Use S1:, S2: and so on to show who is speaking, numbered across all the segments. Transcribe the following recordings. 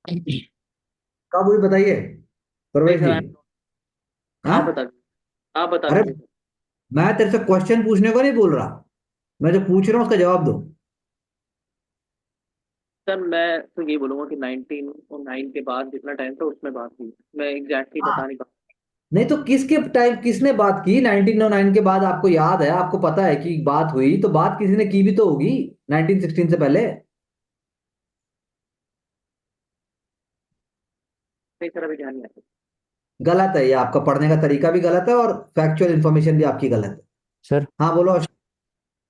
S1: कब हुई बताइए
S2: नहीं
S1: प्रवेश
S2: सर,
S1: जी। हाँ।
S2: आप बता दीजिए, आप बता
S1: अरे
S2: दीजिए सर।
S1: मैं तेरे से क्वेश्चन पूछने को नहीं बोल रहा। मैं जो पूछ रहा हूँ उसका जवाब दो।
S2: सर मैं तो यही बोलूंगा कि 1909 के बाद जितना टाइम था उसमें बात हुई, मैं एग्जैक्टली
S1: हाँ।
S2: बता नहीं पा।
S1: नहीं तो किसके टाइम किसने बात की 1909 के बाद? आपको याद है, आपको पता है कि बात हुई, तो बात किसी ने की भी तो होगी 1916 से पहले।
S2: नहीं सर, अभी ध्यान नहीं आता।
S1: गलत है, ये आपका पढ़ने का तरीका भी गलत है और फैक्चुअल इंफॉर्मेशन भी आपकी गलत
S2: सर,
S1: है। हाँ बोलो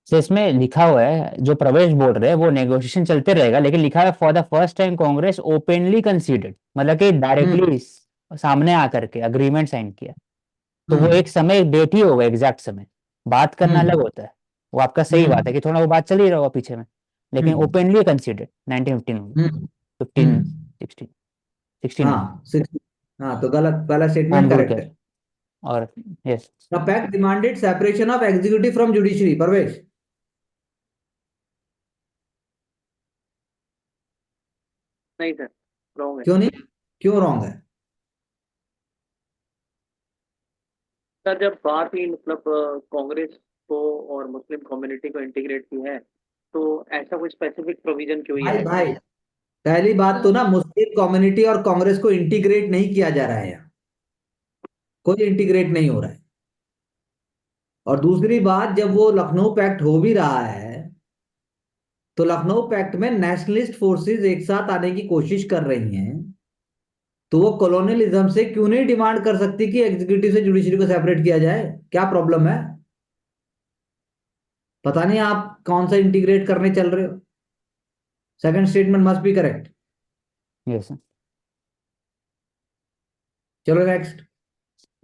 S2: तो इसमें लिखा हुआ है, जो प्रवेश बोल रहे हैं वो नेगोशिएशन चलते रहेगा, लेकिन लिखा है for the first time Congress openly considered, मतलब कि
S1: हम्म।
S2: डायरेक्टली सामने आकर के अग्रीमेंट साइन किया। तो वो
S1: हम्म।
S2: एक समय, एक डेट ही होगा, एग्जैक्ट समय। बात करना अलग
S1: हम्म।
S2: होता है। वो आपका सही बात है
S1: हम्म।
S2: कि थोड़ा वो बात चल ही रहा होगा पीछे में, लेकिन
S1: हम्म।
S2: ओपनली कंसीडर्ड 1915 में,
S1: हम्म।
S2: 15,
S1: हम्म।
S2: 16, 16 में
S1: हाँ 60। हाँ तो गलत, पहला
S2: होम
S1: स्टेटमेंट
S2: रूल
S1: करेक्ट
S2: के।
S1: है।
S2: और yes.
S1: The pact demanded separation of executive from judiciary. Parvesh,
S2: नहीं सर, रॉन्ग है।
S1: क्यों नहीं? क्यों रॉन्ग है?
S2: सर जब बात ही मतलब कांग्रेस को और मुस्लिम कम्युनिटी को इंटीग्रेट की है, तो ऐसा कोई स्पेसिफिक प्रोविजन क्यों ही
S1: भाई
S2: आएगा।
S1: भाई, पहली बात तो ना, मुस्लिम कम्युनिटी और कांग्रेस को इंटीग्रेट नहीं किया जा रहा है यहाँ। कोई इंटीग्रेट नहीं हो रहा है। और दूसरी बात, जब वो लखनऊ पैक्ट हो भी रहा है, तो लखनऊ पैक्ट में नेशनलिस्ट फोर्सेस एक साथ आने की कोशिश कर रही हैं। तो वो कॉलोनियलिज्म से क्यों नहीं डिमांड कर सकती कि एग्जीक्यूटिव से जुडिशरी को सेपरेट किया जाए? क्या प्रॉब्लम है? पता नहीं आप कौन सा इंटीग्रेट करने चल रहे हो। Second statement must be correct.
S2: Yes.
S1: चलो नेक्स्ट।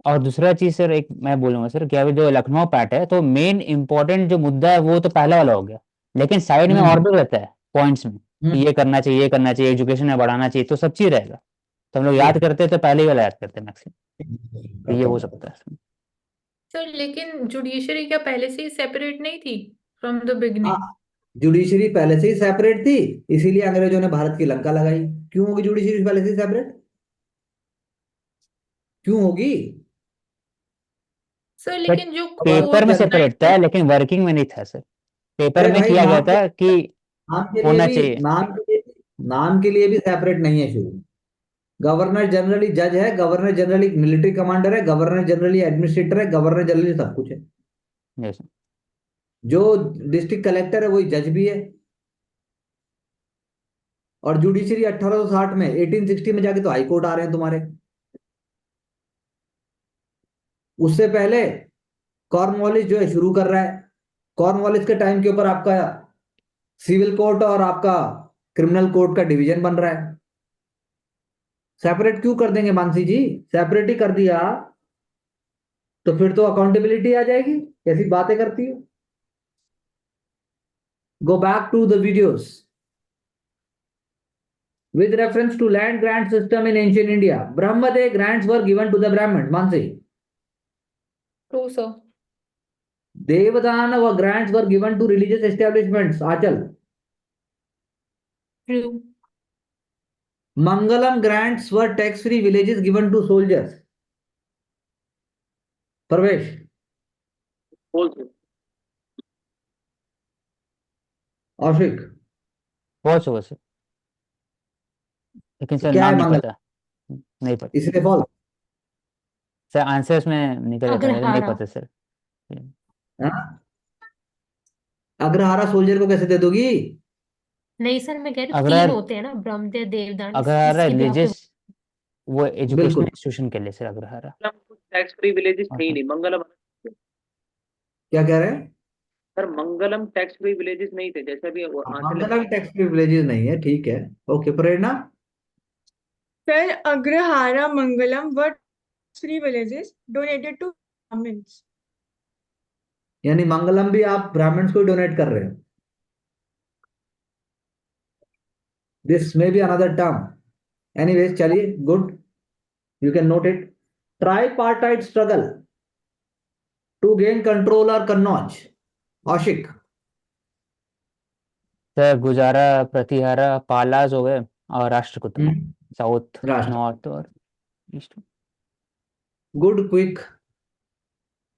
S2: और दूसरा चीज सर, एक मैं बोलूंगा सर कि अभी जो लखनऊ पैट है, तो मेन इंपॉर्टेंट जो मुद्दा है वो तो पहला वाला हो गया, लेकिन साइड में और
S1: हम्म।
S2: भी रहता है पॉइंट्स में कि
S1: हम्म।
S2: ये करना चाहिए, ये करना चाहिए, एजुकेशन में बढ़ाना चाहिए, तो सब चीज रहेगा। तो हम लोग याद
S1: ठीक।
S2: करते हैं तो पहले ही वाला याद करते हैं मैक्सिमम। तो ये
S1: करता
S2: हो
S1: हूँ।
S2: सकता है।
S3: सर लेकिन जुडिशरी क्या पहले से ही सेपरेट नहीं थी फ्रॉम द
S1: हाँ,
S3: बिगनिंग?
S1: जुडिशरी पहले से ही सेपरेट थी, इसीलिए अंग्रेजों ने भारत की लंका लगाई। क्यों होगी जुडिशरी पहले से ही सेपरेट? क्यों होगी?
S3: सर
S2: बट
S3: लेकिन जो
S1: भारतीय
S2: पेपर में
S3: फोर्थ
S1: जनता।
S2: सेपरेट था, लेकिन वर्किंग में नहीं था सर। पेपर
S1: अरे
S2: में
S1: भाई,
S2: किया गया था कि
S1: नाम के लिए
S2: होना
S1: भी
S2: चाहिए।
S1: नाम के लिए भी सेपरेट नहीं है शुरू। गवर्नर जनरली जज है, गवर्नर जनरली मिलिट्री कमांडर है, गवर्नर जनरली एडमिनिस्ट्रेटर है, गवर्नर जनरली सब कुछ है।
S2: यस।
S1: जो डिस्ट्रिक्ट कलेक्टर है वही जज भी है। और जुडिशरी 1860 में, 1860 में जाके तो हाई कोर्ट आ रहे हैं तुम्हारे। उससे पहले कॉर्नवालिस जो है शुरू कर रहा है। कॉर्नवालिस के टाइम के ऊपर आपका सिविल कोर्ट और आपका क्रिमिनल कोर्ट का डिवीजन बन रहा है। सेपरेट क्यों कर देंगे मानसी जी? सेपरेट ही कर दिया तो फिर तो अकाउंटेबिलिटी आ जाएगी। कैसी बातें करती हो? Go back to the videos. With reference to land grant system in ancient India, Brahmade grants were given to the Brahmins. Mansi.
S3: True sir.
S1: Devadana grants were given to religious establishments. Achal.
S3: True.
S1: Mangalam grants were tax-free villages given to soldiers. Parvesh.
S2: बोल sir.
S1: Ashik.
S2: बहुत शुभ sir, लेकिन
S1: तो
S2: sir
S1: क्या
S2: नाम
S1: है
S2: नहीं
S1: मंगल?
S2: पता। नहीं पता
S1: इसलिए फॉल।
S2: सर, आंसर्स में निकल जाता है, लेकिन नहीं
S3: अग्रहारा।
S2: पता सर।
S1: अग्रहारा सोल्जर को कैसे दे दोगी?
S3: नहीं सर, मैं कह रही हूँ तीन
S2: अगर
S3: होते हैं ना, ब्रह्मदेव देवदान,
S2: अग्रहारा
S3: इसके बिहाफ पे।
S2: रिलीजियस, वो एजुकेशनल
S1: बिल्कुल।
S2: इंस्टीट्यूशन के लिए सर अग्रहारा।
S1: मंगलम कुछ टैक्स फ्री विलेजेस थे ही
S2: हाँ।
S1: नहीं, मंगलम। क्या कह रहे हैं?
S2: सर मंगलम टैक्स फ्री विलेजेस नहीं थे, जैसे भी आंसर।
S1: मंगलम टैक्स फ्री विलेजेस नहीं है, ठीक है। Okay, Prerna.
S4: Sir, Agrahara Mangalam were three villages donated to Brahmins.
S1: यानी मंगलम भी आप ब्राह्मण्स को डोनेट कर रहे हो? This may be another term. Anyways, चलिए, good. You can note it. Tripartite struggle to gain control और कन्नौज। औशिक।
S2: सर गुजारा, प्रतिहारा, पालाज हो गए, और राष्ट्रकूटों।
S5: साउथ,
S1: राष्ट्र।
S5: नॉर्थ और east.
S1: Good, quick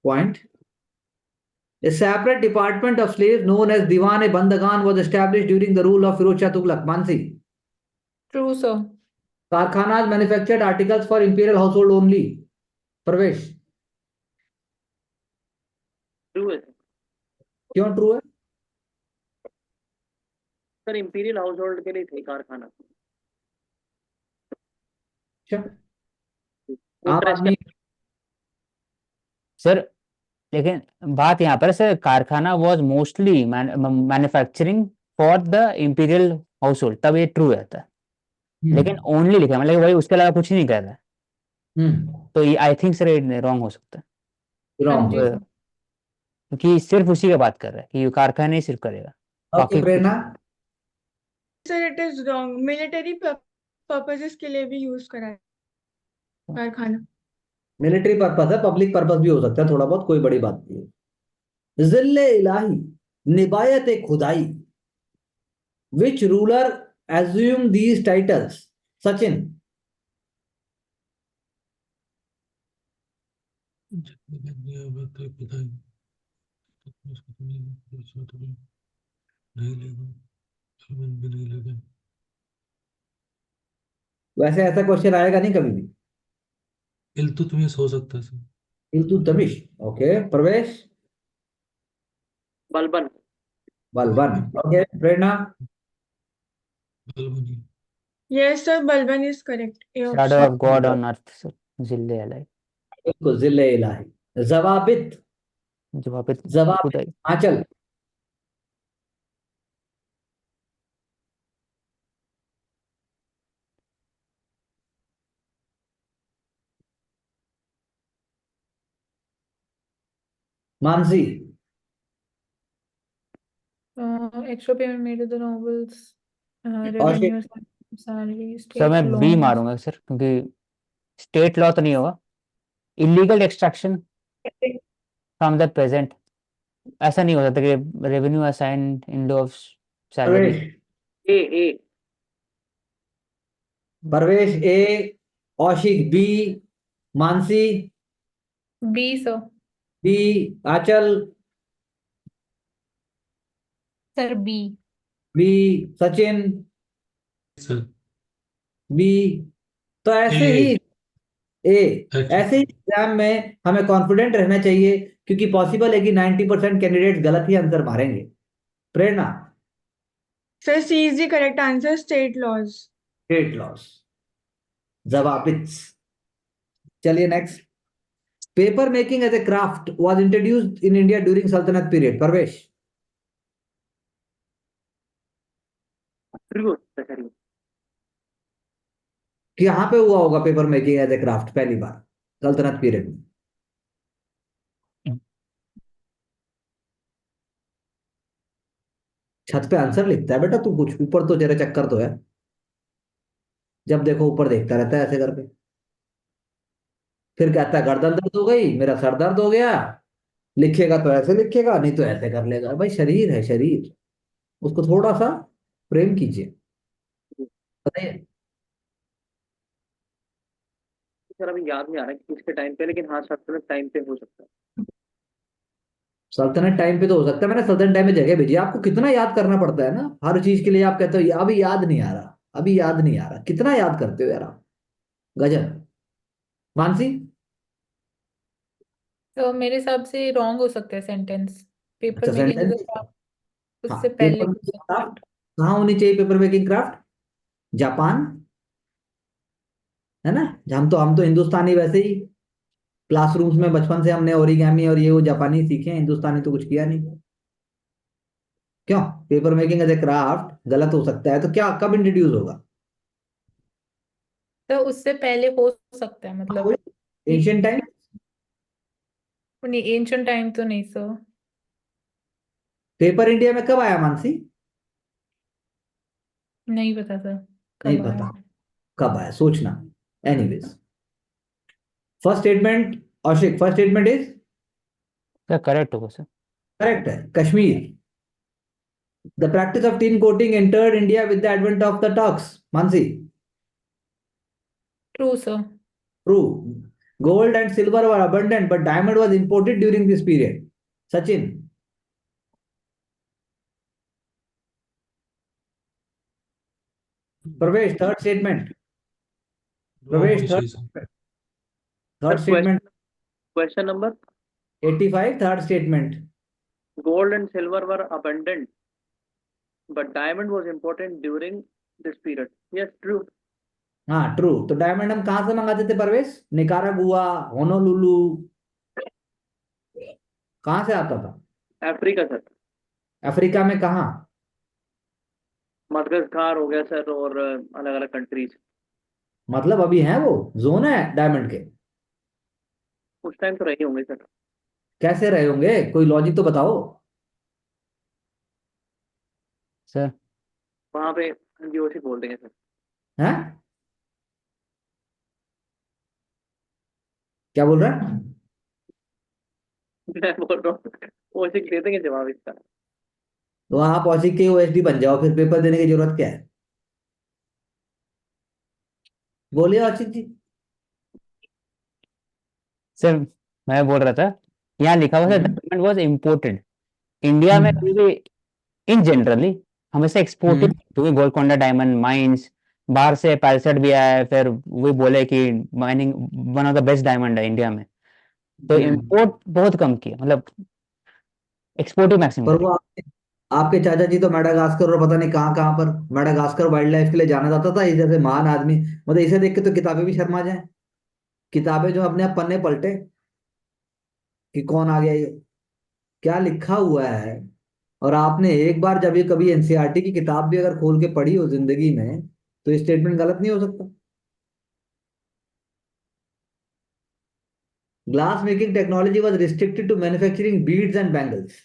S1: point. A separate department of slaves known as Diwan-e-Bandagan was established during the rule of Firoz Shah Tughlaq. Mansi.
S3: True sir.
S1: Karkhanas manufactured articles for imperial household only. Parvesh.
S2: True है
S1: क्यों true है?
S2: Sir, imperial house hold के लिए थे कारखाना.
S1: अच्छा,
S2: वो
S1: आम
S2: प्रेस
S1: आदमी.
S5: सर लेकिन बात यहाँ पर सर, कारखाना was mostly manufacturing for the imperial house hold, तब ये ट्रू रहता है. लेकिन ओनली लिखा है, मतलब वही, उसके अलावा कुछ नहीं कर रहा है. तो ये आई थिंक सर रॉन्ग हो सकता है.
S3: हाँ
S1: रॉन्ग.
S3: जी सर.
S5: क्योंकि सिर्फ उसी का बात कर रहा है कि ये कारखाना ही सिर्फ करेगा,
S1: ओके,
S5: बाकी कुछ.
S1: Prerna.
S4: Sir it is wrong, military purposes के लिए भी यूज करा है कारखाना.
S1: मिलिट्री पर्पस है, पब्लिक पर्पस भी हो सकता है थोड़ा बहुत, कोई बड़ी बात नहीं है. जिल्ले इलाही, निबायत खुदाई. Which ruler assumed these titles? Sachin. वैसे ऐसा क्वेश्चन आएगा नहीं कभी भी.
S6: इल्तुतमिश हो सकता है sir.
S1: Iltutmish. Okay, Pravesh.
S2: Balban.
S1: Balban. Okay, Prerna.
S6: बलबनी.
S4: Yes sir, Balban is correct. A
S5: shadow
S4: option.
S5: Of god on earth sir, जिल्ले अलाई.
S1: बिल्कुल, जिल्ले इलाही. जवाबित.
S5: जवाब पे
S1: जवाब.
S5: खुदाई.
S1: Anchal. Mansi.
S3: Extra payment made to the novels,
S1: और
S3: रेवेन्यू, सैलरी,
S5: सर
S3: स्टेट
S5: मैं बी
S3: लॉन्स.
S5: मारूंगा सर, क्योंकि स्टेट लॉ तो नहीं होगा. Illegal extraction from the present, ऐसा नहीं हो सकता कि revenue assigned in lieu of salary.
S1: Pravesh.
S2: A.
S1: Pravesh A. Aushik B. Mansi
S3: B sir.
S1: B. Anchal
S3: sir B.
S1: B. Sachin
S6: sir
S1: B. तो ऐसे
S6: ए.
S1: ही ए.
S6: अच्छा.
S1: ऐसे ही एग्जाम में हमें कॉन्फिडेंट रहना चाहिए, क्योंकि पॉसिबल है कि 90% कैंडिडेट गलत ही आंसर मारेंगे. Prerna.
S4: Sir C is the correct answer, state laws.
S1: State loss. जवाबित. चलिए next. Paper making as a craft was introduced in India during सल्तनत पीरियड. परवेश.
S2: True sir.
S1: कहाँ पे हुआ होगा paper making as a craft पहली बार? सल्तनत पीरियड में. छत पे आंसर लिखता है बेटा तू, कुछ ऊपर तो तेरे चक्कर तो है. जब देखो ऊपर देखता रहता है ऐसे करके. फिर कहता है गर्दन दर्द हो गई, मेरा सर दर्द हो गया. लिखेगा तो ऐसे लिखेगा, नहीं तो ऐसे कर लेगा. भाई शरीर है शरीर, उसको थोड़ा सा प्रेम कीजिए. बताइए.
S2: सर अभी याद नहीं आ रहा है कि किसके टाइम पे, लेकिन हाँ सल्तनत टाइम पे हो सकता है.
S1: सल्तनत टाइम पे तो हो सकता है. मैंने सल्तनत टाइम में जगह भेजी. आपको कितना याद करना पड़ता है ना हर चीज के लिए. आप कहते हो अभी याद नहीं आ रहा, अभी याद नहीं आ रहा. कितना याद करते हो यार आप. गजब. मानसी.
S3: तो मेरे हिसाब से रॉन्ग हो सकता है सेंटेंस. पेपर
S1: अच्छा,
S3: मेकिंग इज
S1: सेंटेंस. हाँ,
S3: उससे पहले
S1: पेपर
S3: हो
S1: मेकिंग
S3: सकता है.
S1: क्राफ्ट कहाँ होनी चाहिए? पेपर मेकिंग क्राफ्ट जापान, है ना. हम तो हिंदुस्तानी वैसे ही क्लासरूम्स में बचपन से हमने ओरिगेमी और ये वो जापानी सीखे हैं, हिंदुस्तानी तो कुछ किया नहीं. क्यों? Paper making as a craft गलत हो सकता है, तो क्या कब इंट्रोड्यूस होगा?
S3: तो उससे पहले हो सकता है, मतलब
S1: एशियन टाइम.
S3: नहीं, एंशियंट टाइम तो नहीं सर.
S1: पेपर इंडिया में कब आया मानसी?
S3: नहीं पता सर
S1: नहीं
S3: कब
S1: पता
S3: आया.
S1: कब आया, सोचना. Anyways, first statement. Aushik, first statement is
S5: क्या करेक्ट होगा सर?
S1: करेक्ट है. Kashmir. The practice of tin coating entered India with the advent of the Turks. Mansi.
S3: True, sir.
S1: True. Gold and silver were abundant, but diamond was imported during this period. Sachin. Pravesh, third statement.
S6: Wrong
S1: Pravesh,
S6: विषय sir.
S2: Sir,
S1: third statement.
S2: question number
S1: 85, third statement.
S2: gold and silver were abundant, but diamond was important during this period. Yes, true.
S1: हाँ true. तो diamond हम कहाँ से मंगाते थे परवेश? Nicaragua, Honolulu, कहाँ से आता था?
S2: अफ्रीका सर,
S1: अफ्रीका में कहाँ?
S2: मडगास्कर हो गया सर, और अलग अलग कंट्रीज।
S1: मतलब अभी है वो जोन है डायमंड के?
S2: उस टाइम तो रही होंगे सर।
S1: कैसे रहे होंगे? कोई लॉजिक तो बताओ।
S5: सर
S2: वहां पे जीओसी बोल देंगे सर।
S1: हैं? क्या बोल रहा है?
S2: मैं बोल रहा हूँ ओसी दे देंगे जवाब इसका।
S1: तो आप औसिक के ओएसडी बन जाओ, फिर पेपर देने की जरूरत क्या है? बोलिए औसिक जी।
S5: सर मैं बोल रहा था, यहाँ लिखा हुआ है
S1: हम्म
S5: डायमंड वाज इम्पोर्टेड इंडिया में
S1: हम्म
S5: भी इन जनरली हमेशा एक्सपोर्टेड,
S1: हम्म।
S5: क्योंकि गोलकोंडा डायमंड माइंस बाहर से पैलसेट भी आया है, फिर वही बोले कि mining one of the best diamond है इंडिया में, तो इम्पोर्ट बहुत कम किया, मतलब एक्सपोर्ट ही मैक्सिमम
S1: पर
S5: करें।
S1: वो आपके चाचा जी तो मेडागास्कर और पता नहीं कहाँ कहाँ पर मेडागास्कर वाइल्ड लाइफ के लिए जाना जाता था, इस जैसे महान आदमी। मतलब इसे देख के तो किताबें भी शर्मा जाए। किताबें जो अपने आप पन्ने पलटे कि कौन आ गया ये, क्या लिखा हुआ है। और आपने एक बार जब ये कभी एनसीईआरटी की किताब भी अगर खोल के पढ़ी हो जिंदगी में, तो ये स्टेटमेंट गलत नहीं हो सकता। Glass making technology was restricted to manufacturing beads and bangles.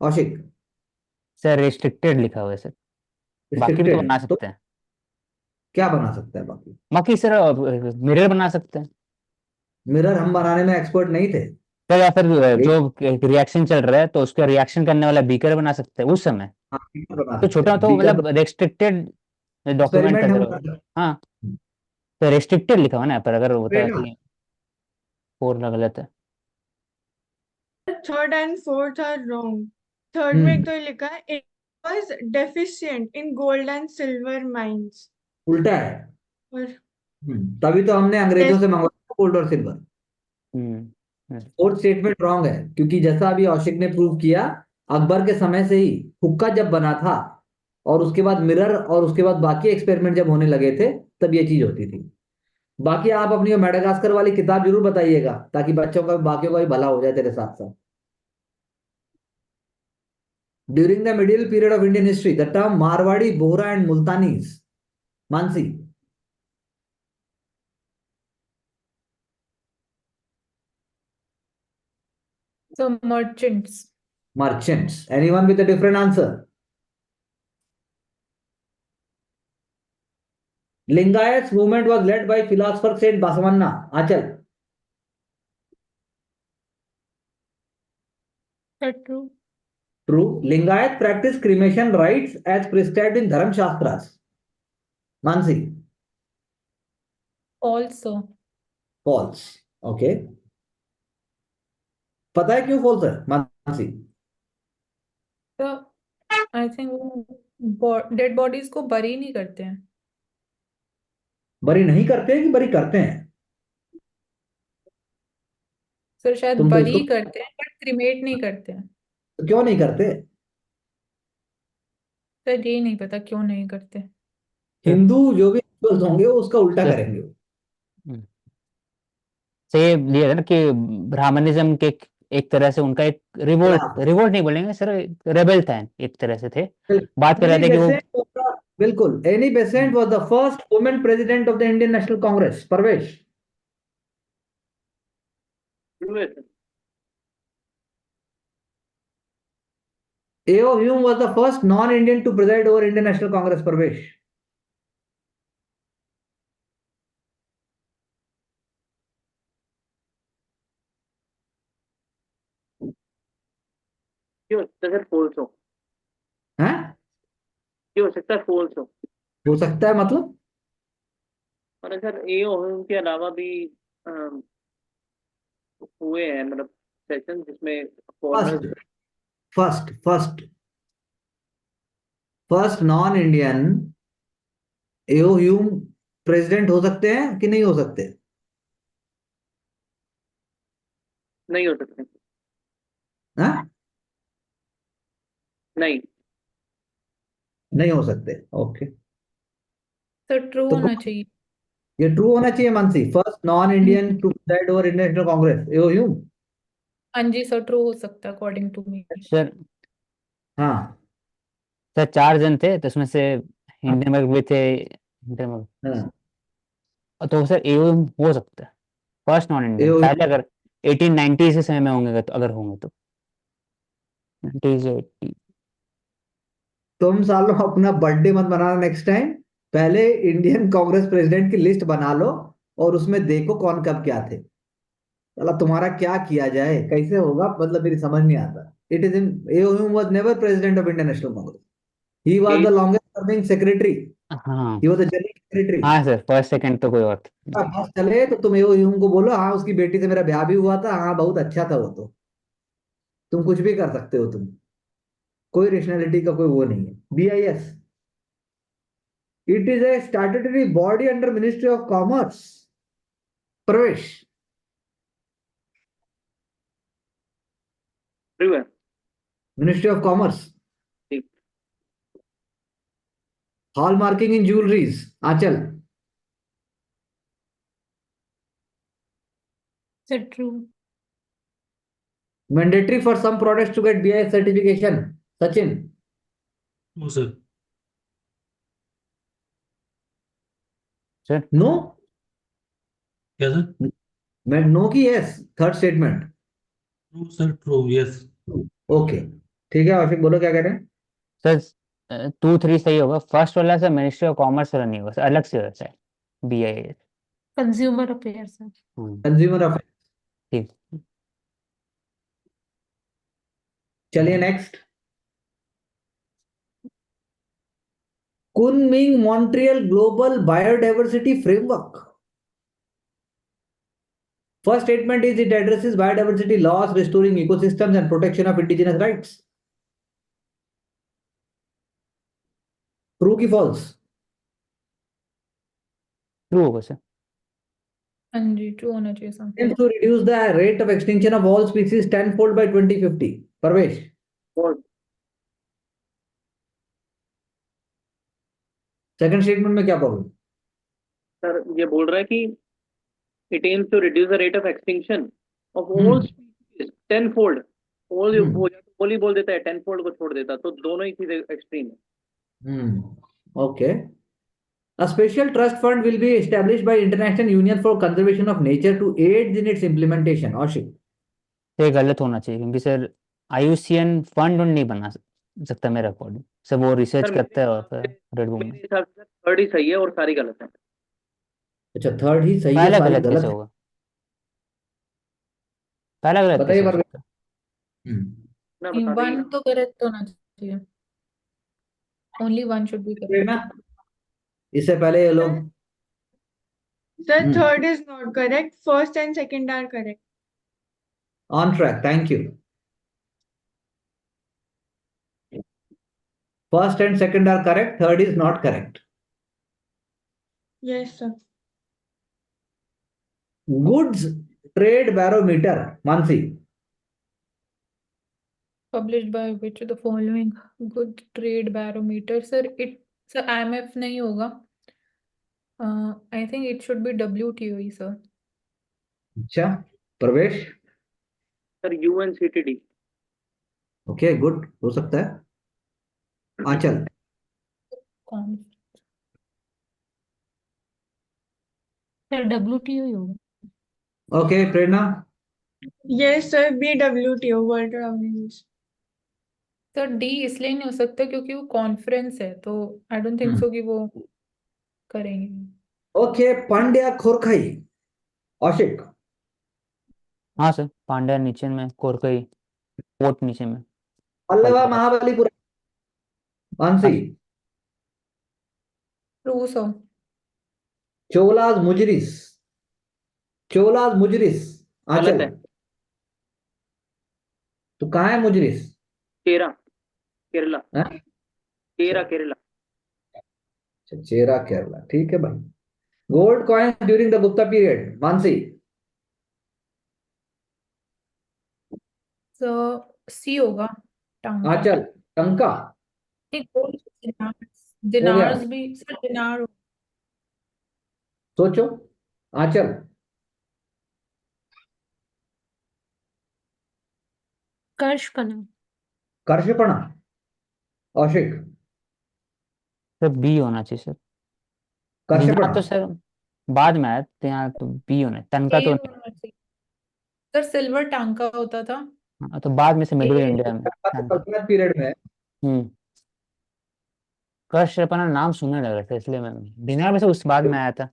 S1: Kaushik.
S5: Sir restricted लिखा हुआ है सर, बाकी भी तो
S1: रिस्ट्रिक्टेड
S5: बना
S1: तो
S5: सकते हैं।
S1: क्या बना सकता है बाकी?
S5: बाकी सर मिरर बना सकते हैं
S1: मिरर हम बनाने में एक्सपर्ट नहीं थे।
S5: सर, या फिर
S1: एक
S5: जो रिएक्शन चल रहा है तो उसका रिएक्शन करने वाला बीकर बना सकते हैं उस समय।
S1: बीकर बना
S5: तो
S1: सकते
S5: छोटा
S1: हैं,
S5: तो
S1: बीकर।
S5: मतलब रेस्ट्रिक्टेड डॉक्यूमेंट
S1: एक्सपेरिमेंट हम
S5: अगर,
S1: कर सकते
S5: हाँ तो रेस्ट्रिक्टेड लिखा हुआ ना, पर अगर होता है
S1: हैं।
S5: कि फोर गलत है।
S4: Third and fourth are wrong. Third में एक
S1: हम्म
S4: तो ये लिखा है it was deficient in gold and silver mines.
S1: उल्टा है।
S4: और
S1: तभी तो हमने अंग्रेजों से मंगवाया गोल्ड और सिल्वर।
S5: हम्म
S1: फोर्थ स्टेटमेंट रॉन्ग है, क्योंकि जैसा अभी औशिक ने प्रूव किया, अकबर के समय से ही हुक्का जब बना था, और उसके बाद मिरर, और उसके बाद बाकी एक्सपेरिमेंट जब होने लगे थे, तब ये चीज होती थी। बाकी आप अपनी मेडागास्कर वाली किताब जरूर बताइएगा, ताकि बच्चों का बाकियों का भी भला हो जाए तेरे साथ साथ। During the middle period of Indian history the term Marwari, Bohra and Multanis. Mansi.
S3: So merchants.
S1: Merchants. Anyone with a different answer? Lingayats movement was led by philosopher Saint Basavanna. Achal.
S3: True.
S1: True. Lingayat practiced cremation rites as prescribed in Dharam Shastras. Mansi.
S3: Also.
S1: False. Okay. पता है क्यों false है मानसी?
S3: तो I think वो dead bodies को बरी नहीं करते हैं।
S1: बरी नहीं करते हैं कि बरी करते हैं?
S3: सर शायद
S1: तुम तो
S3: बरी
S1: इसको
S3: करते हैं बट क्रिमेट नहीं करते हैं।
S1: क्यों नहीं करते?
S3: सर ये नहीं पता क्यों नहीं करते।
S5: सर
S1: हिंदू जो भी rituals होंगे वो उसका उल्टा
S5: सर
S1: करेंगे।
S5: से ये है ना कि ब्राह्मणिज्म के एक तरह से उनका एक रिवोल्ट,
S1: खिलाफ।
S5: रिवोल्ट नहीं बोलेंगे सर, रेबेल था एक तरह से थे, बात कर रहे
S1: एनी
S5: थे कि वो
S1: बेसेंट बिल्कुल, Annie Besant was the first women president of the Indian National Congress. Parvesh.
S2: True है sir.
S1: A.O. Hume was the first non-Indian to preside over Indian National Congress. Parvesh.
S2: क्यों हो सकता है सर फॉल्स हो?
S1: हैं?
S2: क्यों हो सकता है फॉल्स हो?
S1: हो सकता है मतलब?
S2: और सर AO के अलावा भी हुए हैं मतलब सेशन जिसमें foreigners.
S1: First first first first non Indian A O Hume president हो सकते हैं कि नहीं हो सकते?
S2: नहीं हो सकते।
S1: हाँ,
S2: नहीं।
S1: नहीं हो सकते। ओके,
S3: सर ट्रू
S1: तो
S3: होना चाहिए।
S1: ये ट्रू होना चाहिए Mansi. First non Indian to preside over international congress A O Hume.
S3: हाँ जी सर, ट्रू हो सकता है अकॉर्डिंग टू मी।
S5: सर
S1: हाँ
S5: सर 4 जन थे, तो उसमें से हिंडेनबर्ग भी थे, हिंडेनबर्ग।
S1: हाँ,
S5: तो सर एओ हो सकता है फर्स्ट नॉन इंडियन,
S1: एओ
S5: पहले अगर 1890 के समय में होंगे तो, अगर होंगे तो 90 से 80।
S1: तुम सालों अपना बर्थडे मत मनाना नेक्स्ट टाइम। पहले इंडियन कांग्रेस प्रेसिडेंट की लिस्ट बना लो और उसमें देखो कौन कब क्या थे। साला तुम्हारा क्या किया जाए, कैसे होगा, मतलब मेरी समझ नहीं आता। It is in A O Hume was never president of Indian National Congress. He was the
S2: at
S1: longest serving secretary.
S5: हाँ
S1: he was the general secretary.
S5: हाँ सर, फर्स्ट सेकंड तो कोई और था।
S1: बस चले तो तुम एओ ह्यूम को बोलो हाँ उसकी बेटी से मेरा ब्याह भी हुआ था, हाँ बहुत अच्छा था वो तो। तुम कुछ भी कर सकते हो तुम। कोई रेशनैलिटी का कोई वो नहीं है। BIS, it is a statutory body under ministry of commerce. Pravesh.
S2: True है।
S1: Ministry of commerce.
S2: ठीक।
S1: Hallmarking in jewelleries Anchal.
S3: Sir true.
S1: Mandatory for some products to get BIS certification Sachin.
S6: No sir.
S5: Sir
S1: no.
S6: क्या sir?
S1: मैं no की yes third statement.
S6: No sir, true, yes.
S1: Okay ठीक है, आशिक बोलो क्या कह रहे हैं।
S5: सर 2 3 सही होगा, फर्स्ट वाला सर मिनिस्ट्री ऑफ कॉमर्स वाला नहीं होगा सर, अलग से होगा sir, BIS।
S3: Consumer affair sir.
S1: Consumer affair.
S5: ठीक।
S1: चलिए next. Kunming Montreal global biodiversity framework. First statement is it addresses biodiversity loss, restoring ecosystems, and protection of indigenous rights. True की false?
S5: True होगा sir.
S3: हाँ जी, true होना चाहिए sir.
S1: Aims to reduce the rate of extinction of all species tenfold by 2050. Parvesh,
S2: और
S1: second statement में क्या problem?
S2: Sir ये बोल रहा है कि it aims to reduce the rate of extinction of all
S1: hmm
S2: species tenfold. All
S1: hmm
S2: वो या तो ऑल ही बोल देता है, टेनफोल्ड को छोड़ देता, तो दोनों ही चीजें extreme
S1: Okay. A special trust fund will be established by International Union for Conservation of Nature to aid in its implementation. Ashik.
S5: ये गलत होना चाहिए, क्योंकि सर IUCN फंड नहीं बना सकता मेरे अकॉर्डिंग सर, वो रिसर्च
S2: सर मेरे
S5: करता है और
S2: हिसाब
S5: फिर
S2: से
S5: रेड बुक
S2: मेरे
S5: में।
S2: हिसाब से थर्ड ही सही है और सारी गलत है।
S1: अच्छा थर्ड ही सही है,
S5: पहला
S1: सारी
S5: गलत कैसे
S1: गलत है।
S5: होगा? पहला गलत
S1: बताइए
S5: कैसे हो
S1: परवेश।
S5: सकता है?
S2: ना बता देंगे
S3: वन
S2: ना।
S3: तो करेक्ट होना चाहिए। ओनली वन शुड बी
S1: ना
S3: करेक्ट।
S1: इससे पहले ये लोग।
S4: Sir, sir,
S1: hmm
S4: third is not correct. First and second are correct.
S1: On track, thank you. First and second are correct, third is not correct.
S4: Yes, sir.
S1: Goods trade barometer, Mansi.
S3: Published by which of the following? Good trade barometer sir, it sir IMF नहीं होगा। I think it should be WTO he sir.
S1: अच्छा, प्रवेश।
S2: Sir UNCTD।
S1: Okay good, हो सकता है। आंचल।
S3: कौन? Sir WTO ही होगा।
S1: Okay प्रेरणा।
S4: Yes, sir. BWTO, World Trade Organization.
S3: Sir D इसलिए नहीं हो सकता क्योंकि वो कॉन्फ्रेंस है, तो आई डोंट थिंक सो कि वो करेंगे।
S1: ओके पांड्या खोरखई, औशिक।
S5: हाँ सर, पांड्या नीचे में, कोरकई पोर्ट नीचे में,
S1: पल्लवा
S5: कलकत्ता।
S1: महाबलीपुरम, मानसी।
S5: अल-
S3: ट्रू सर।
S1: चोलाज मुजरिस, चोलाज मुजरिस
S2: गलत
S1: आंचल।
S2: है।
S1: तो कहाँ है मुजरिस?
S2: केरा, केरला,
S1: हैं?
S2: केरा, केरला।
S1: अच्छा, चेरा केरला, ठीक है भाई। Gold coin during the Gupta period, Mansi.
S3: So C होगा, टांका।
S1: आंचल, टंका
S3: नहीं, गोल्ड दिनार्स,
S1: हो गया।
S3: दिनार्स भी सर, दिनार।
S1: सोचो। आंचल,
S7: कर्षपना।
S1: कर्षपणा, औशिक,
S5: सर बी होना चाहिए सर। दिनार
S1: कर्षपणा।
S5: तो सर बाद में आया, तो यहाँ तो बी होना है, तनका
S3: ए
S5: तो
S3: होना चाहिए सर, सिल्वर टांका होता था।
S5: हाँ, तो बाद में से मिडिल
S3: ए
S5: इंडिया में हाँ।
S1: सल्तनत पीरियड में है।
S5: हम्म। कर्षपना नाम सुनने लगा था, इसलिए मैं दिनार में से उस बाद में आया था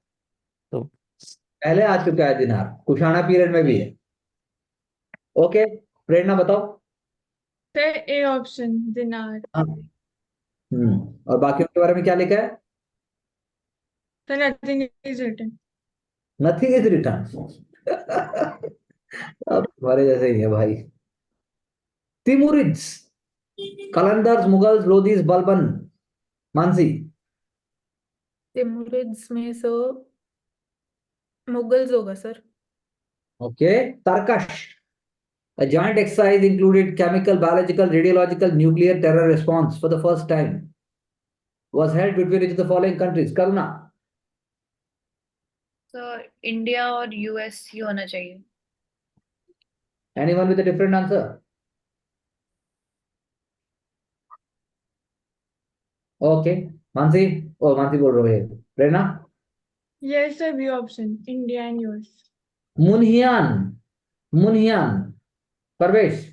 S5: तो।
S1: पहले आ चुका है दिनार, कुशाणा पीरियड में भी है। ओके, प्रेरणा बताओ।
S4: सर ए ऑप्शन दिनार।
S1: हाँ। और बाकियों के बारे में क्या लिखा है?
S4: Sir nothing is written.
S1: Nothing is return. अब तुम्हारे जैसे ही है भाई। तिमुरिड्स, कलंदर्स, मुगल्स, लोधीस, बलबन, मानसी।
S3: तिमुरिड्स में सर मुगल्स होगा sir.
S1: Okay, Tarkash, a joint exercise included chemical, biological, radiological, nuclear terror response for the first time was held between each of the following countries. Karuna,
S3: sir India और US ही होना चाहिए।
S1: anyone with a different answer? Okay, Mansi, ओ मानसी बोल रहे हो, Prerna.
S4: Yes sir B option India and US.
S1: मुनहियान, मुनहियान, Parvesh.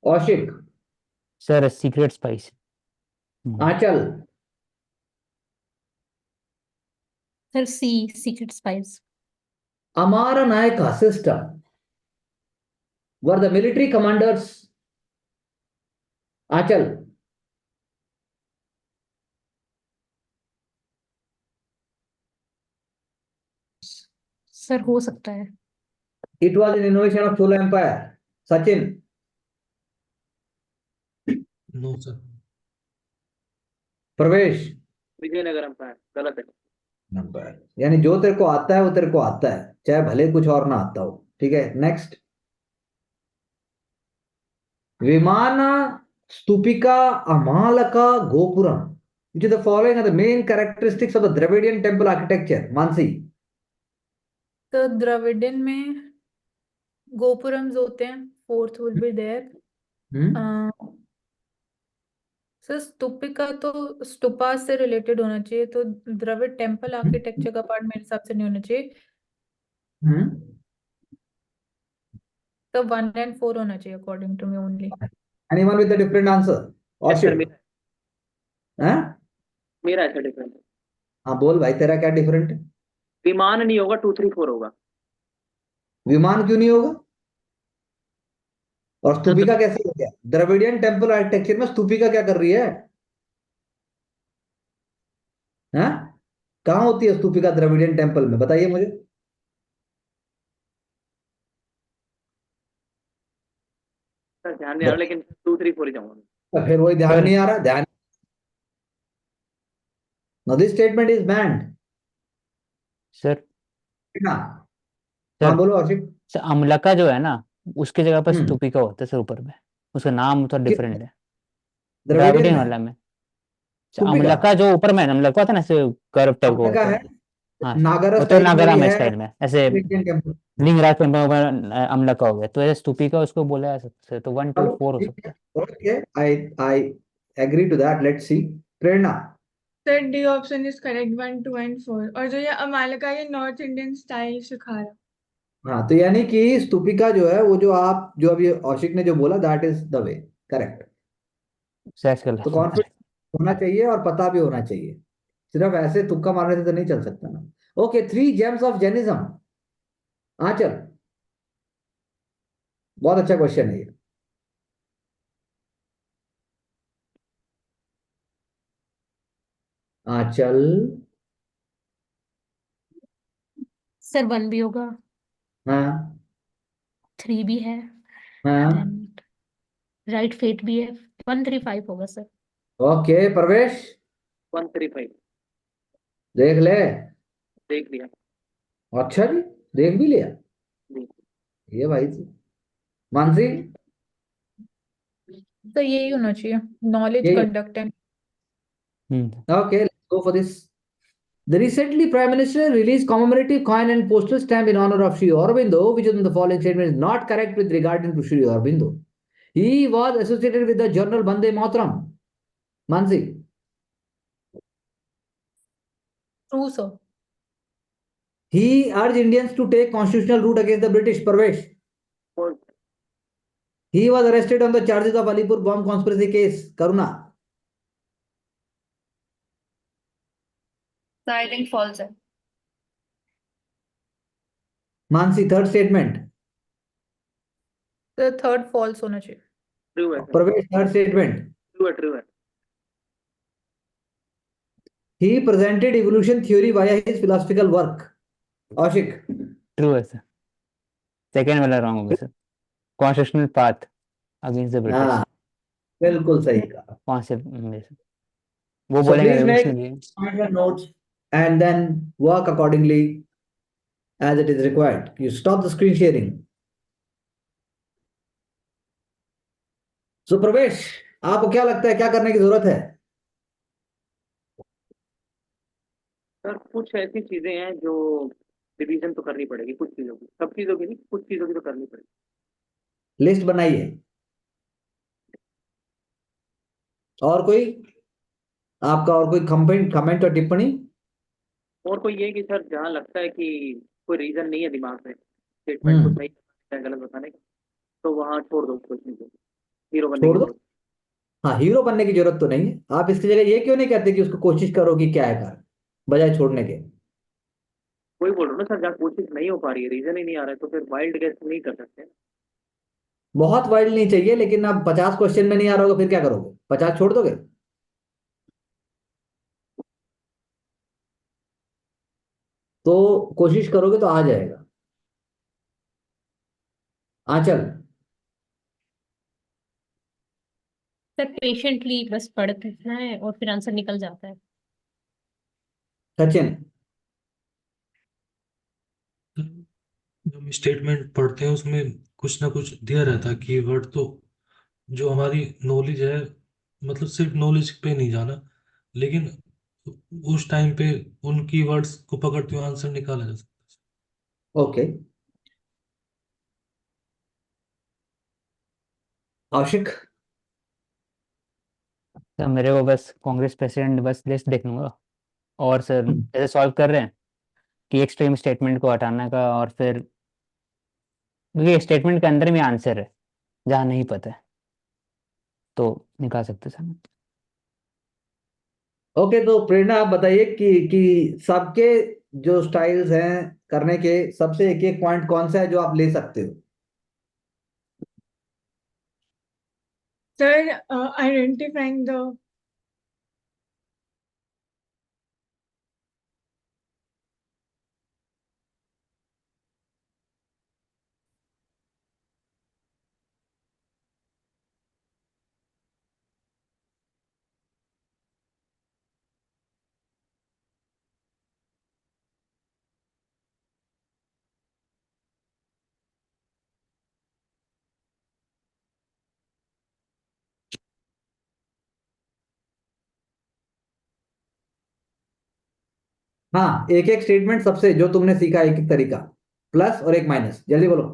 S1: Kaushik,
S5: sir secret spice.
S1: Anchal,
S7: sir C, secret spice.
S1: Amara Nayaka system were the military commanders. Achal,
S7: sir हो सकता है।
S1: it was an innovation of Chola Empire. Sachin,
S6: no sir.
S1: Pravesh,
S2: Vijayanagar empire, गलत है।
S1: Number, यानी जो तेरे को आता है वो तेरे को आता है, चाहे भले कुछ और ना आता हो। ठीक है, next. Vimana stupika amalaka gopuram, which of the following are the main characteristics of the Dravidian temple architecture? मानसी।
S3: तो द्रविडियन में गोपुरम्स होते हैं, fourth will be there. Sir stupika तो स्तूपा से रिलेटेड होना चाहिए, तो द्रविड टेम्पल आर्किटेक्चर का पार्ट मेरे हिसाब से नहीं होना चाहिए। तो 1 and 4 होना चाहिए according to me only.
S1: Anyone with a different answer?
S2: Yes sir,
S1: Aushik, हाँ
S2: मेरा ऐसा डिफरेंट है।
S1: हाँ, बोल भाई, तेरा क्या डिफरेंट है?
S2: विमान नहीं होगा, 2 3 4 होगा।
S1: विमान क्यों नहीं होगा? और
S2: तो
S1: स्तूपिका कैसे हो गया? द्रविडियन टेम्पल आर्किटेक्चर में स्तूपिका क्या कर रही है? हाँ, कहाँ होती है स्तूपिका द्रविडियन टेम्पल में, बताइए मुझे।
S2: सर ध्यान नहीं आ रहा, लेकिन 2 3 4 ही जाऊंगा।
S1: तो फिर वही ध्यान
S5: सर
S1: नहीं आ रहा, ध्यान। Now this statement is banned.
S5: Sir
S1: ना, हाँ
S5: सर
S1: बोलो औशिक।
S5: सर अमलका जो है ना, उसकी जगह पर
S1: हम्म,
S5: स्तूपिका होता है सर ऊपर में। उसका नाम थोड़ा
S1: किस
S5: डिफरेंट है।
S1: द्रविडियन
S5: द्राविडियन
S1: में
S5: वाला में
S1: स्तूपिका?
S5: अमलका जो ऊपर में है ना, अमलका होता है ना ऐसे कर्व टाइप का
S1: अमला का
S5: होता
S1: है,
S5: है। हाँ
S1: नागरा
S5: वो तो
S1: स्टाइल में भी
S5: नागराम है
S1: है,
S5: स्टाइल में ऐसे।
S1: Indian temple.
S5: Lingaraj temple amalaka हो गया, तो ऐसे स्तूपिका उसको बोला जा सकता है, तो 1 2
S1: चलो
S5: 4 हो
S1: ठीक
S5: सकता
S1: है,
S5: है।
S1: Okay, I agree to that, let's see. Prerna,
S4: sir D option is correct 1 2 and 4। और जो ये अमालका ये नॉर्थ इंडियन स्टाइल सिखा रहा।
S1: हाँ, तो यानी कि स्तूपिका जो है वो, जो आप जो अभी औशिक ने जो बोला, that is the way, correct.
S5: Search कर
S1: तो
S5: लेते हैं।
S1: कॉन्फिडेंस होना चाहिए और पता भी होना चाहिए, सिर्फ ऐसे तुक्का मारने से तो नहीं चल सकता ना। Okay, 3 gems of Jainism. हाँ चल, बहुत अच्छा क्वेश्चन है ये। आंचल,
S7: सर 1 भी होगा,
S1: हाँ
S7: 3 भी है,
S1: हाँ,
S7: देन राइट फेट भी है, 135 होगा सर।
S1: ओके प्रवेश
S2: 135
S1: देख ले।
S2: देख लिया।
S1: अच्छा जी, देख भी लिया
S2: जी।
S1: ये भाई। मानसी,
S3: तो यही होना चाहिए, नॉलेज
S1: ये
S3: conduct and
S1: okay, let's go for this. The recently Prime Minister released commemorative coin and postal stamp in honor of Sri Aurobindo, which in the following statement is not correct with regard to Sri Aurobindo. He was associated with the journal Bande Mataram. Mansi,
S3: true sir.
S1: he urged Indians to take constitutional route against the British. Parvesh,
S2: और
S1: he was arrested on the charges of Alipur bomb conspiracy case. Karuna,
S8: I think false है।
S1: Mansi, third statement.
S3: तो third false होना चाहिए।
S2: True है सर।
S1: Parvesh, third statement.
S2: True है, true है।
S1: He presented evolution theory via his philosophical work. Ashik,
S5: true है sir, second वाला रॉन्ग होगा sir. Constitutional path against the British,
S1: हाँ बिल्कुल सही कहा।
S5: कॉन्सेप्ट में सर वो
S1: So
S5: बोलेंगे
S1: please make
S5: revolutionary.
S1: point your notes and then work accordingly as it is required. You stop the screen sharing. So प्रवेश, आपको क्या लगता है क्या करने की जरूरत है?
S2: सर कुछ ऐसी चीजें हैं जो रिवीजन तो करनी पड़ेगी, कुछ चीजों की, सब चीजों की नहीं, कुछ चीजों की तो करनी पड़ेगी।
S1: लिस्ट बनाइए। और कोई आपका और कोई कमेंट कमेंट और टिप्पणी?
S2: और कोई ये कि सर जहाँ लगता है कि कोई रीजन नहीं है दिमाग में स्टेटमेंट को सही या गलत बताने का, तो वहाँ छोड़ दो, कुछ नहीं, हीरो बनने
S1: छोड़
S2: की
S1: दो।
S2: जरूरत।
S1: हाँ, हीरो बनने की जरूरत तो नहीं है। आप इसकी जगह ये क्यों नहीं कहते कि उसको कोशिश करो कि क्या है कारण, बजाय छोड़ने के?
S2: कोई बोल रहा हूँ ना सर, जहाँ कोशिश नहीं हो पा रही है, रीजन ही नहीं आ रहा है, तो फिर वाइल्ड गेस नहीं कर सकते।
S1: बहुत वाइल्ड नहीं चाहिए, लेकिन आप 50 क्वेश्चन में नहीं आ रहा होगा, फिर क्या करोगे? 50 छोड़ दोगे? तो कोशिश करोगे तो आ जाएगा। आंचल,
S7: सर पेशेंटली बस पढ़ते हैं और फिर आंसर निकल जाता है।
S1: सचिन,
S6: जब हम स्टेटमेंट पढ़ते हैं उसमें कुछ ना कुछ दिया रहता है कीवर्ड, तो जो हमारी नॉलेज है, मतलब सिर्फ नॉलेज पे नहीं जाना, लेकिन उस टाइम पे उन कीवर्ड्स को पकड़ते हुए आंसर निकाला जा सकता
S1: ओके। आशिक,
S5: सर मेरे को बस कांग्रेस प्रेसिडेंट बस लिस्ट देख लूंगा, और सर ऐसे सॉल्व कर रहे हैं कि एक्सट्रीम स्टेटमेंट को हटाने का, और फिर क्योंकि स्टेटमेंट के अंदर में आंसर है जहाँ नहीं पता है तो निकाल सकते सर।
S1: ओके, तो प्रेरणा आप बताइए कि सबके जो स्टाइल्स हैं करने के, सबसे एक एक पॉइंट कौन सा है जो आप ले सकते हो?
S4: सर आइडेंटिफाइंग द
S1: हाँ, एक एक स्टेटमेंट सबसे जो तुमने सीखा, एक एक तरीका, प्लस और एक माइनस, जल्दी बोलो।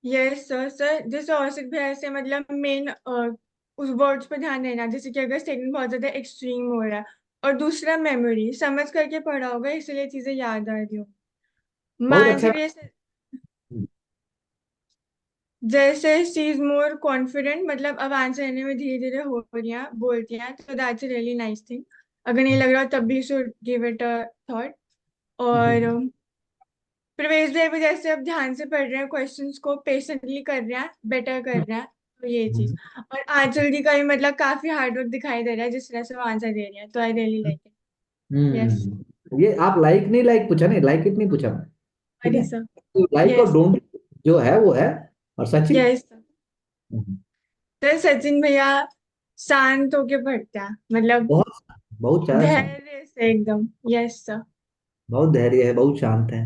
S4: Yes sir. सर जैसे औसत भी ऐसे मतलब मेन उस वर्ड्स पे ध्यान देना, जैसे कि अगर स्टेटमेंट बहुत ज्यादा एक्सट्रीम हो रहा है, और दूसरा मेमोरी समझ करके पढ़ा होगा इसलिए चीजें याद आ रही हो।
S1: बहुत
S4: मानसी
S1: अच्छा।
S4: भी जैसे शी इज मोर कॉन्फिडेंट, मतलब अब आंसर देने में धीरे धीरे हो रही हैं, बोलती हैं, तो that's a really nice thing. अगर नहीं लग रहा तब भी should give it a thought. और प्रवेश भाई भी जैसे अब ध्यान से पढ़ रहे हैं, क्वेश्चंस को पेशेंटली कर रहे हैं, बेटर कर रहे हैं, तो ये चीज, और आंचल जी का भी मतलब काफी हार्डवर्क दिखाई दे रहा है जिस तरह से वो आंसर दे रही है, तो I really like it. Yes.
S1: ये आप लाइक नहीं लाइक पूछा नहीं, लाइक इट नहीं पूछा मैं, ठीक
S4: अरे
S1: है।
S4: सर।
S1: तो लाइक और
S4: यस।
S1: डोंट जो है वो है। और सचिन,
S4: यस सर, सचिन भैया शांत होके पढ़ते हैं, मतलब
S1: बहुत बहुत ज्यादा शांत,
S4: धैर्य से एकदम। Yes sir.
S1: बहुत धैर्य है, बहुत शांत है।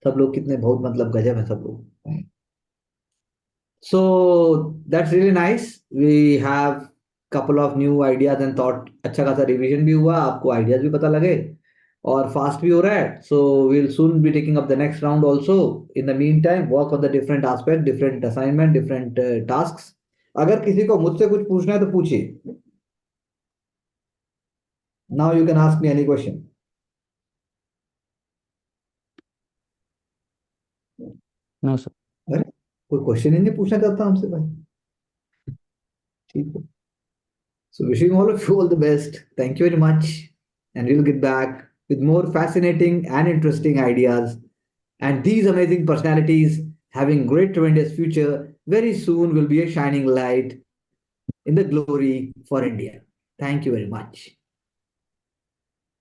S1: सब लोग कितने बहुत मतलब गजब है सब लोग। So that's really nice. We have couple of new ideas and thought. अच्छा खासा रिवीजन भी हुआ, आपको आइडियाज भी पता लगे और फास्ट भी हो रहा है. So we'll soon be taking up the next round also. In the meantime, work on the different aspect, different assignment, different tasks. अगर किसी को मुझसे कुछ पूछना है तो पूछिए. Now you can ask me any question.
S5: No sir.
S1: अरे कोई क्वेश्चन ही नहीं पूछना चाहता हमसे भाई. ठीक है. So wishing all of you all the best. Thank you very much. And we'll get back with more fascinating and interesting ideas and these amazing personalities having great tremendous future very soon will be a shining light in the glory for India. Thank you very much.